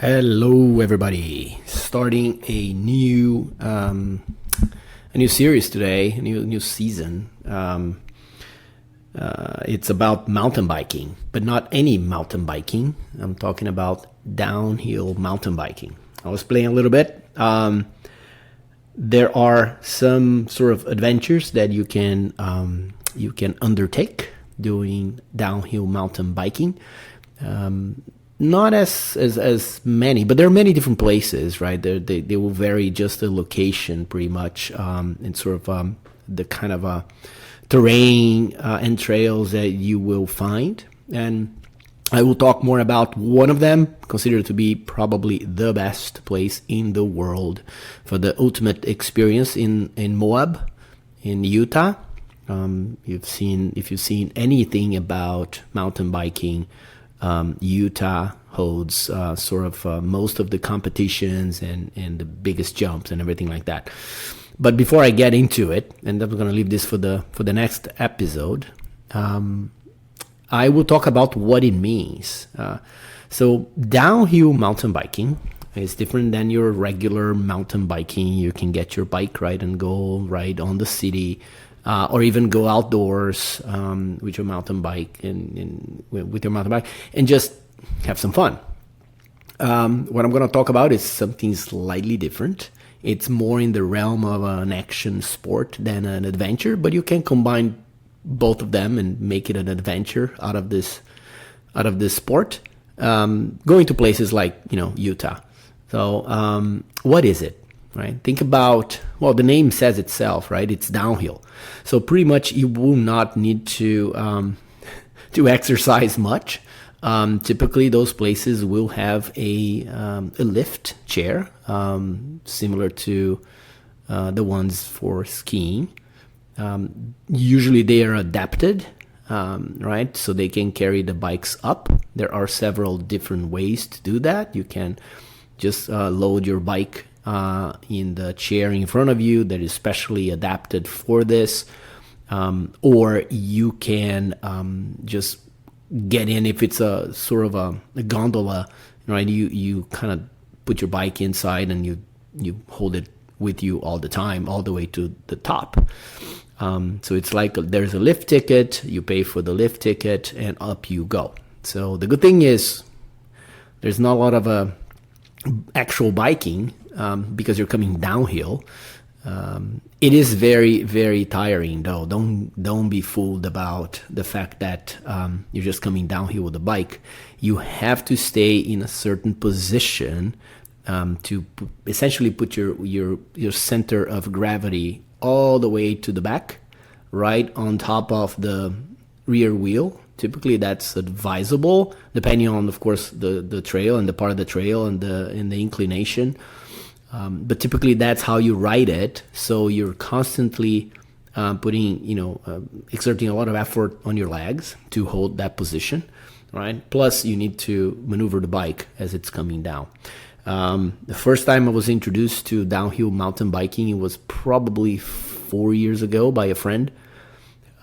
Hello, everybody. Starting a new series today, a new season. It's about mountain biking, but not any mountain biking. I'm talking about downhill mountain biking. I was playing a little bit. There are some sort of adventures that you can undertake doing downhill mountain biking. Not as many, but there are many different places, right? They will vary just the location pretty much, and sort of the kind of terrain and trails that you will find. And I will talk more about one of them, considered to be probably the best place in the world for the ultimate experience in Moab, in Utah. If you've seen anything about mountain biking, Utah holds sort of most of the competitions and the biggest jumps and everything like that. But before I get into it, and I'm going to leave this for the next episode, I will talk about what it means. So downhill mountain biking is different than your regular mountain biking. You can get your bike right and go right on the city. Or even go outdoors with your mountain bike and just have some fun. What I'm going to talk about is something slightly different. It's more in the realm of an action sport than an adventure, but you can combine both of them and make it an adventure out of this sport. Going to places like Utah. So what is it? Right? Think about, well, the name says itself, right? It's downhill. So pretty much you will not need to exercise much. Typically those places will have a lift chair, similar to the ones for skiing. Usually they are adapted, right? So they can carry the bikes up. There are several different ways to do that. You can just load your bike in the chair in front of you that is specially adapted for this, or you can just get in if it's a sort of a gondola, right? You kind of put your bike inside and you hold it with you all the time, all the way to the top. So it's like there's a lift ticket, you pay for the lift ticket, and up you go. So the good thing is there's not a lot of actual biking, because you're coming downhill. It is very, very tiring, though. Don't be fooled about the fact that you're just coming downhill with a bike. You have to stay in a certain position to essentially put your center of gravity all the way to the back, right on top of the rear wheel. Typically, that's advisable, depending on, of course, the trail and the part of the trail and the inclination. But typically, that's how you ride it. So you're constantly exerting a lot of effort on your legs to hold that position, right? Plus, you need to maneuver the bike as it's coming down. The first time I was introduced to downhill mountain biking, it was probably 4 years ago by a friend.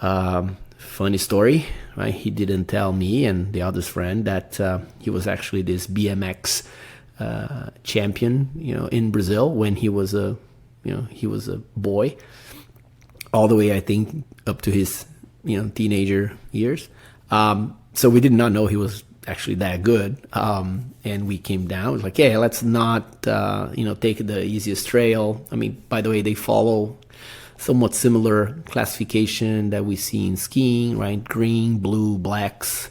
Funny story, right? He didn't tell me and the other friend that he was actually this BMX champion, in Brazil when he was a boy, all the way I think up to his teenager years. So we did not know he was actually that good, and we came down. It was like, hey, let's not take the easiest trail. I mean, by the way, they follow somewhat similar classification that we see in skiing, right? Green, blue, blacks.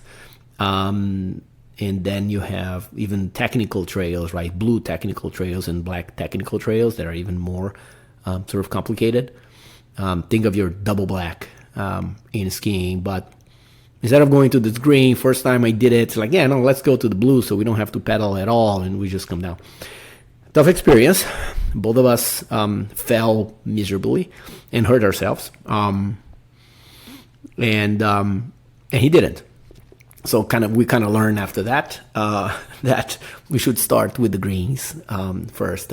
And then you have even technical trails, right? Blue technical trails and black technical trails that are even more sort of complicated. Think of your double black in skiing. But instead of going to this green, first time I did it, it's like, let's go to the blue so we don't have to pedal at all and we just come down. Tough experience. Both of us fell miserably and hurt ourselves. And he didn't. So we kind of learned after that that we should start with the greens first.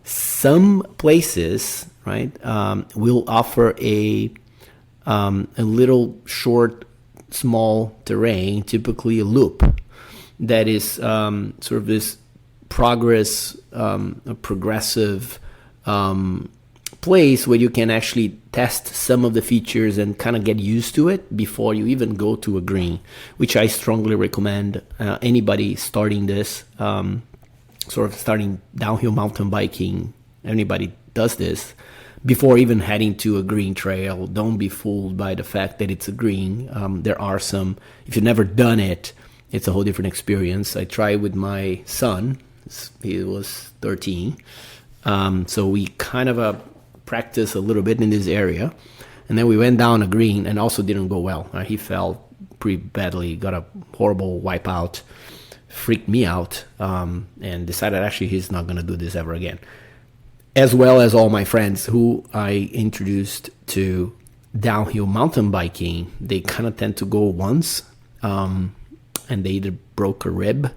Some places, right, will offer a little short, small terrain, typically a loop, that is sort of this progressive place where you can actually test some of the features and kind of get used to it before you even go to a green, which I strongly recommend anybody starting this, sort of starting downhill mountain biking. Anybody does this before even heading to a green trail. Don't be fooled by the fact that it's a green. There are some, if you've never done it, it's a whole different experience. I tried with my son. He was 13. So we kind of practiced a little bit in this area. And then we went down a green and also didn't go well. He fell pretty badly, got a horrible wipeout, freaked me out, and decided actually he's not going to do this ever again. As well as all my friends who I introduced to downhill mountain biking. They kind of tend to go once, and they either broke a rib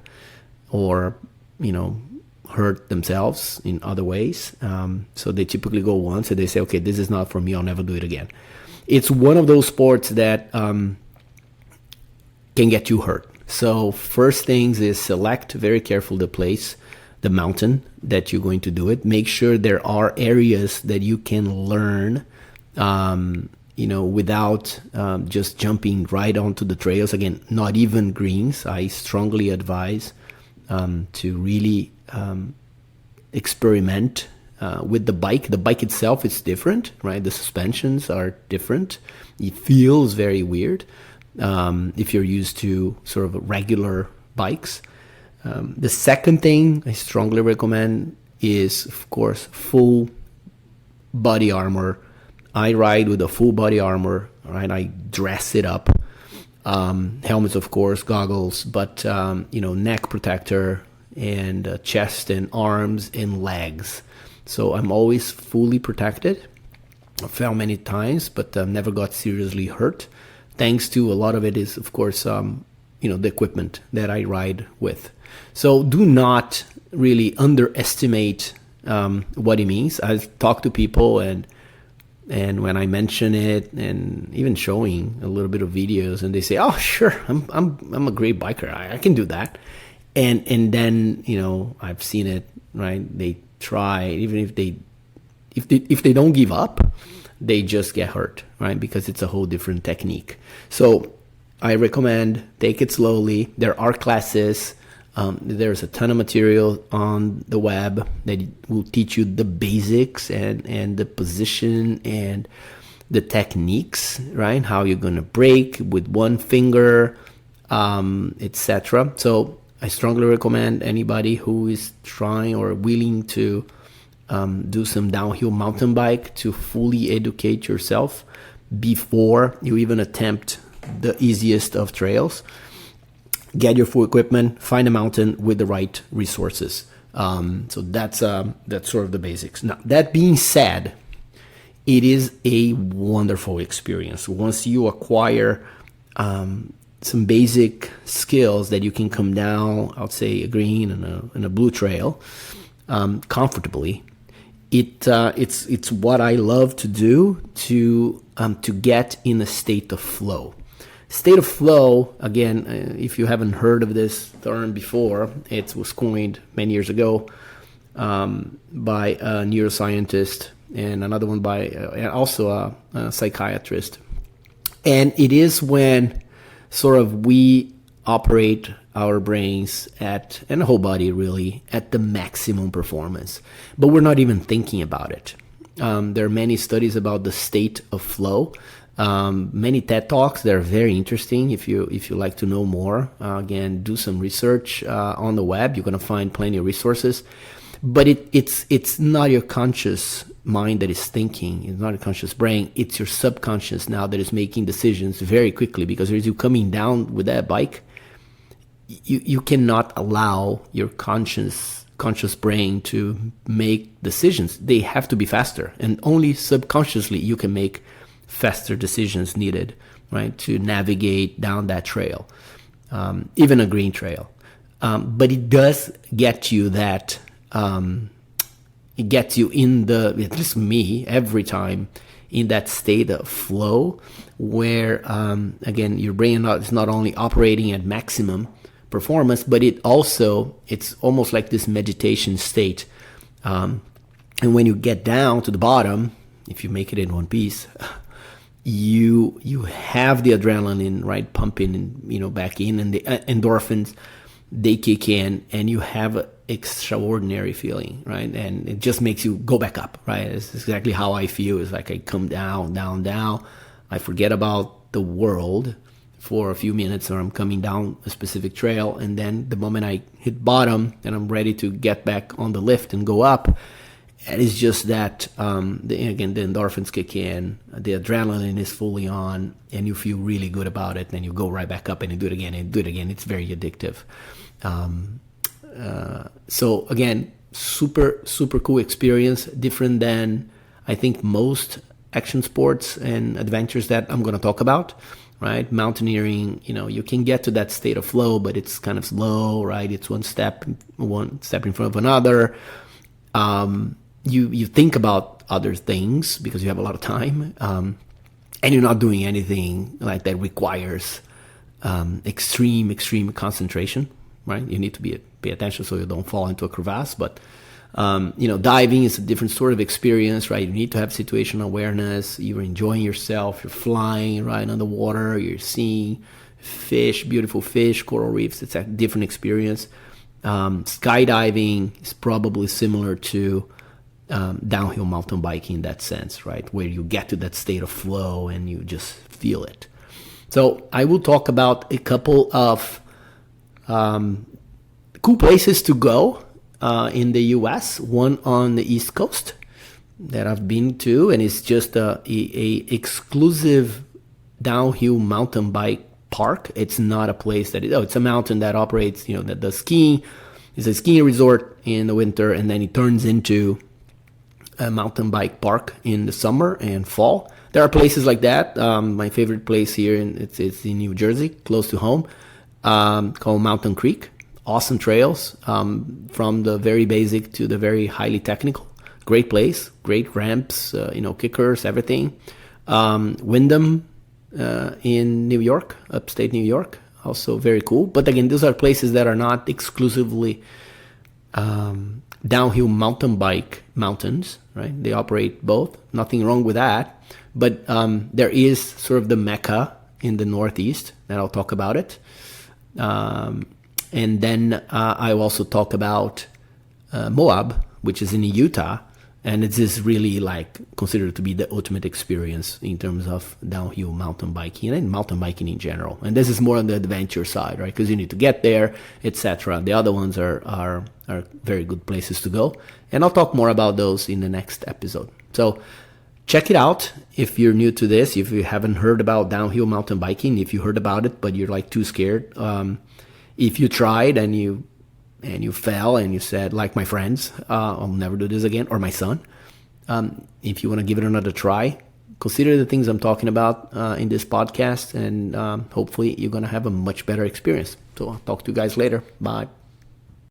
or, hurt themselves in other ways. So they typically go once and they say, okay, this is not for me. I'll never do it again. It's one of those sports that can get you hurt. So first things is select very careful the place, the mountain that you're going to do it. Make sure there are areas that you can learn, without just jumping right onto the trails. Again, not even greens. I strongly advise to really experiment with the bike. The bike itself is different, right? The suspensions are different. It feels very weird if you're used to sort of regular bikes. The second thing I strongly recommend is, of course, full body armor. I ride with a full body armor, right? I dress it up. Helmets, of course, goggles, but, neck protector and chest and arms and legs. So I'm always fully protected. I fell many times, but never got seriously hurt. Thanks to a lot of it is, of course, the equipment that I ride with. So do not really underestimate what it means. I've talked to people and when I mention it and even showing a little bit of videos, and they say, "Oh, sure, I'm a great biker. I can do that." And then I've seen it, right? They try, even if they don't give up, they just get hurt, right? Because it's a whole different technique. So I recommend take it slowly. There are classes. There's a ton of material on the web that will teach you the basics and the position and the techniques, right? How you're going to brake with one finger, etc. So I strongly recommend anybody who is trying or willing to do some downhill mountain bike to fully educate yourself before you even attempt the easiest of trails. Get your full equipment, find a mountain with the right resources. So that's sort of the basics. Now, that being said, it is a wonderful experience. Once you acquire some basic skills that you can come down, I'll say a green and a blue trail comfortably, it's what I love to do to get in a state of flow. State of flow, again, if you haven't heard of this term before, it was coined many years ago by a neuroscientist and another one by also a psychiatrist. And it is when sort of we operate our brains and the whole body really at the maximum performance, but we're not even thinking about it. There are many studies about the state of flow. Many TED Talks that are very interesting. If you like to know more, again, do some research on the web. You're going to find plenty of resources. But it's not your conscious mind that is thinking. It's not your conscious brain. It's your subconscious now that is making decisions very quickly. Because as you're coming down with that bike, you cannot allow your conscious brain to make decisions. They have to be faster, and only subconsciously you can make faster decisions needed, right, to navigate down that trail, even a green trail. But it does get you that, it gets you in at least me, every time, in that state of flow where, again, your brain is not only operating at maximum performance, but it's almost like this meditation state. And when you get down to the bottom, if you make it in one piece, you have the adrenaline, right, pumping, back in, and the endorphins, they kick in, and you have an extraordinary feeling, right? And it just makes you go back up, right? It's exactly how I feel. It's like I come down, down, down. I forget about the world for a few minutes, or I'm coming down a specific trail, and then the moment I hit bottom and I'm ready to get back on the lift and go up, and it's just that, again, the endorphins kick in, the adrenaline is fully on, and you feel really good about it. Then you go right back up and you do it again and do it again. It's very addictive. So again, super, super cool experience, different than I think most action sports and adventures that I'm going to talk about, right? Mountaineering, you can get to that state of flow, but it's kind of slow, right? It's one step in front of another. You think about other things because you have a lot of time, and you're not doing anything like that requires extreme concentration, right? You need to pay attention so you don't fall into a crevasse. But diving is a different sort of experience, right? You need to have situational awareness. You're enjoying yourself. You're flying right on the water. You're seeing fish, beautiful fish, coral reefs. It's a different experience. Skydiving is probably similar to downhill mountain biking in that sense, right? Where you get to that state of flow and you just feel it. So I will talk about a couple of cool places to go in the U.S. One on the East Coast that I've been to, and it's just a exclusive downhill mountain bike park. It's not a place it's a mountain that operates, that does skiing. It's a skiing resort in the winter, and then it turns into a mountain bike park in the summer and fall. There are places like that. My favorite place here, it's in New Jersey, close to home, called Mountain Creek. Awesome trails, from the very basic to the very highly technical. Great place, great ramps, kickers, everything. Wyndham in New York, upstate New York, also very cool. But again, those are places that are not exclusively downhill mountain bike mountains, right? They operate both. Nothing wrong with that. But there is sort of the Mecca in the Northeast, and I'll talk about it. And then I will also talk about Moab, which is in Utah. And it is really considered to be the ultimate experience in terms of downhill mountain biking and mountain biking in general. And this is more on the adventure side, right? Because you need to get there, etc. The other ones are very good places to go. And I'll talk more about those in the next episode. So check it out if you're new to this, if you haven't heard about downhill mountain biking, if you heard about it but you're too scared. If you tried and you fell and you said, like my friends, I'll never do this again, or my son, if you want to give it another try, consider the things I'm talking about in this podcast, and hopefully you're going to have a much better experience. So I'll talk to you guys later. Bye.